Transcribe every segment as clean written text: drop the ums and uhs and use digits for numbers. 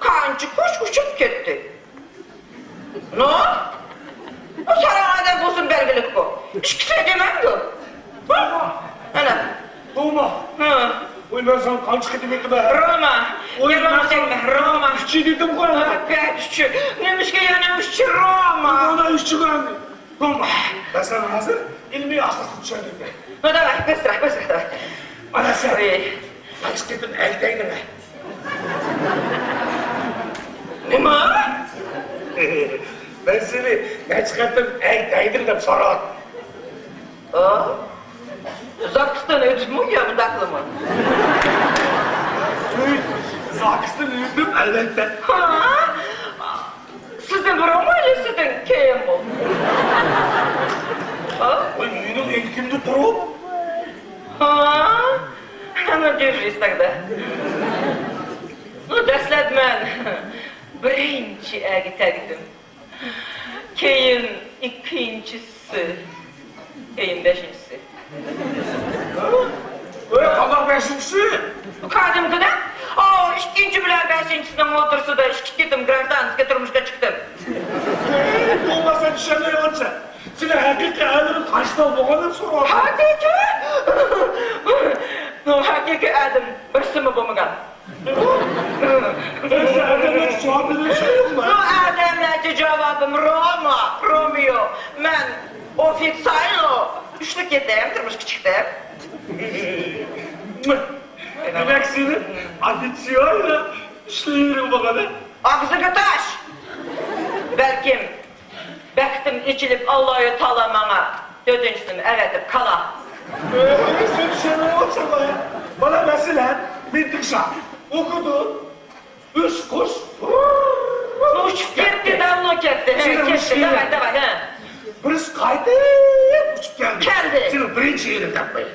kançı kuş uçup gitti. Ne? O saranadan olsun belgelik bu. Hiç kimse demem bu. Ana. Roma. Hı. Oy ben sana kan çıkıntı bekle. Roma. Roma sevme, Roma. Üçü dedim koyma. Ben üçü. Neymiş ki ya neymiş ki Roma. Ona üçü koyma. Roma. Ben sana hazır ilmi asası düşerdim. No davay, bırak. Ana sen. Oy. Kan çıkıntın eldeydin mi? Ne mi? Ben seni kan çıkarttım eldeydin de sonra. Aa. Uzakistan ödüm mü ya bu daklı mı? Zakısını yürüdüm elbette. Ha? Sizden Roma ile sizden keyim bu? Ha? Oy benim ilkimde durup. Ha? Hemen görürüz тогда. Ну, dastlab men birinchi agi tagdim. Keyin ikkinchisi. Keyin beshinchisi. Öyle kadar beşincisi. Kadimgina? Aa, ikkinchi bilan beshinchisini o'tirsida ishga ketdim, gражданский turmushga chiqdim. Olmasa düşemiyorsa. Seni hakiki adını kaçta boğanım sonra. Haqiqiy? No, haqiqiy adim birsimi bo'lmagan. Ben size adamla cevap veren şey yok mu? No, adamlarga javobim Roma, Romeo. Men ofitsialno ishga ketdim, turmushga chiqdim. Demek senin aditsiyonla işleyirim bakalım. Ağzıga taş. Belkim bəxtim içilib Allah'ı talamama dördüncüsünü evetip kala. Sen şey ne olsa bana? Bana mesela bir tıkşa okudu. Üç kuş. Uçup gitti, damla gitti. Senin Gitti, şeyine. davay, ha. Birisi kaydı. Uçup geldi. Geldi. Senin birinci yerini yapmayın.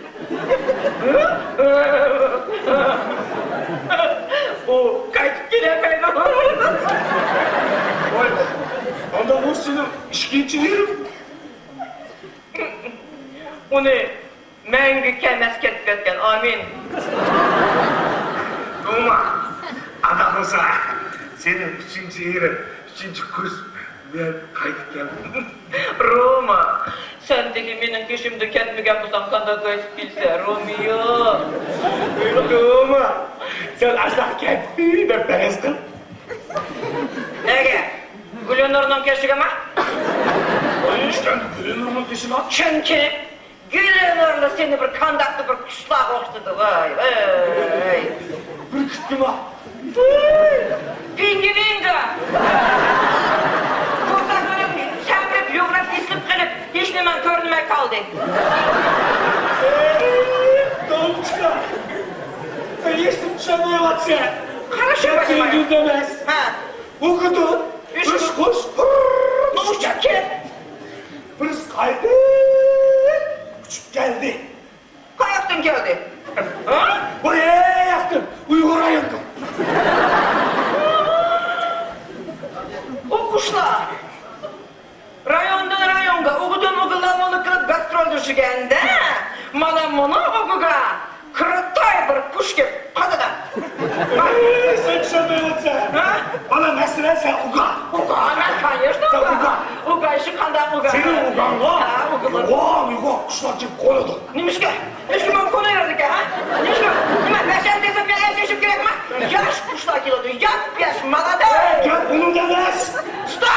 O kayıp gelemeyim. Vay be. Onda bu senin işkinciliğin. Onu мәңгі kelmez ketip ketken, amin. Roma. Ana olsa senin üçüncü yerin, üçüncü kuş. Ben kayıp geldim. Roma, sendeki menin köşümde ketmegen bulsam kanda kayıp bilse, Romeo. Roma. Sen aşağı kendini de perez kıl. Nege? Gülönörünün keşik ama? Onun için gülün Roma kişi lan. Çünkü Gülönörlü seni bir kandaklı bir kuşlar okşadı, vay. Bir kıttım ha. Pingi vinga! Korsak böyle semrip, yugrap, islip kılıp, hiç nemen körünüme kaldı. Doğum çıkar. Ben geçtim çamaya bak sen. Karışır bakayım. Sen gün demez. Ha, Okudu. Üç Üç kuş. kuş. uçup ki, Pırız kaydı. Uçup geldi. kayaktın geldi. Ha? Buraya yaktım. Uygur'a yaktım. O kuşlar rayondan rayonga, uğudan uğulanmalı kılıp gastrol düşügende, mana bunu uğuga kırıtay bir kuş gibi kadıdan. Sen çamaya bak sen. Ha? Bana mesela sen uga. Uğuga, ben kanyırdım Sen uğuga. uğuga. Uğuga işi kandan uğuga. Senin ugan var. Ha, uğuga. Uga kuşlar gibi koyuldu. Neymiş ki? Neymiş ki ben konu yerdik ha? Neymiş ki? Ben sen desem ben erkeşim gerek mi? Yaş kuşlar kilodu, yaş malada. Gel bunu demez. Stop!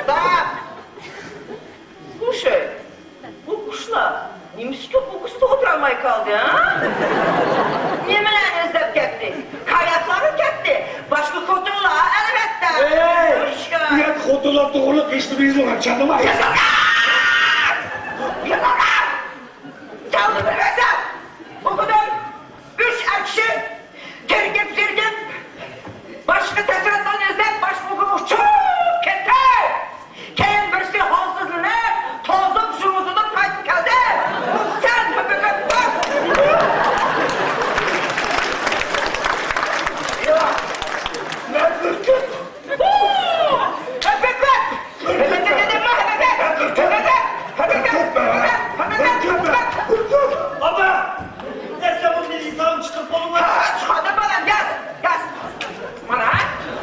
Stop! Слушай, bu kuşlar neymiş ki bu kustu oturamay kaldı ha? Yeminle dolar doğruluk geçtiğimiz olan canım var. Yazılar! Sağlık vermezsem! Okudum! 3 ekşi! Tergip zirgip! Başını teserattan izlep baş okumuş çok keter! Keyin birisi halsızlığına tozum şumuzunu kayıt geldi! Bu sen höpöpöp bas! Ya! Ben kırkım! Höpöpöp! Höpöpöp dedim mi höpöpöp? Höpöpöp! Höpöpöp! Höpöpöp! Baba! Desem onun bir insan çıkıp koluna. Çıkardım bana yaz! Yaz! Bana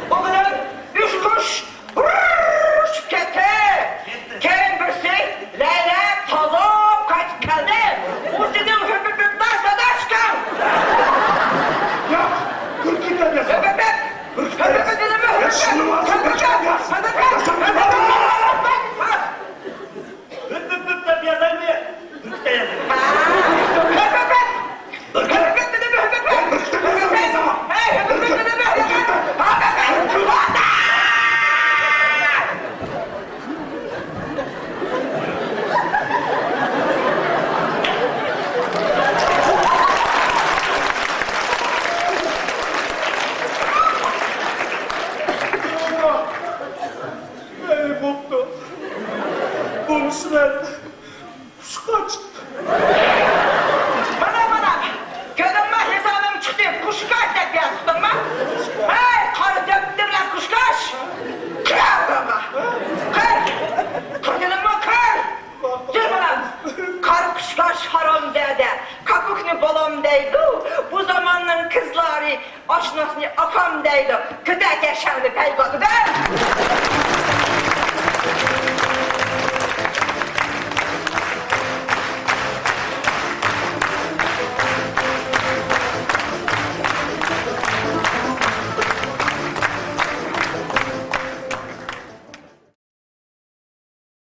okudum! 3 kuş! Vuruş gitti! Keyin birisi leylek tozum kaçıp geldi! Bu sizin höpöpöp varsa da çıkın! Ya! Kırkım ben yazım. Höpöpöp! Höpöpöp dedim mi? Ya şunu varsın, kaçak yaz. Hıp hıp hıp da yazar mı? Hıp da yazar. Beni buldu. Bulmuşlar. Kuş kaçtı. Bana görünme hesabım çıktı kuşkaş da biraz tutma. Hey karı döktürler kuşkaş. Kır baba. Kır mı kır. Dur bana. Kar kuşkaş haramzade. Kakukni bolam deydi. Bu zamanın kızları aşnasını akam deydi. Kıda geçendi peygadı da.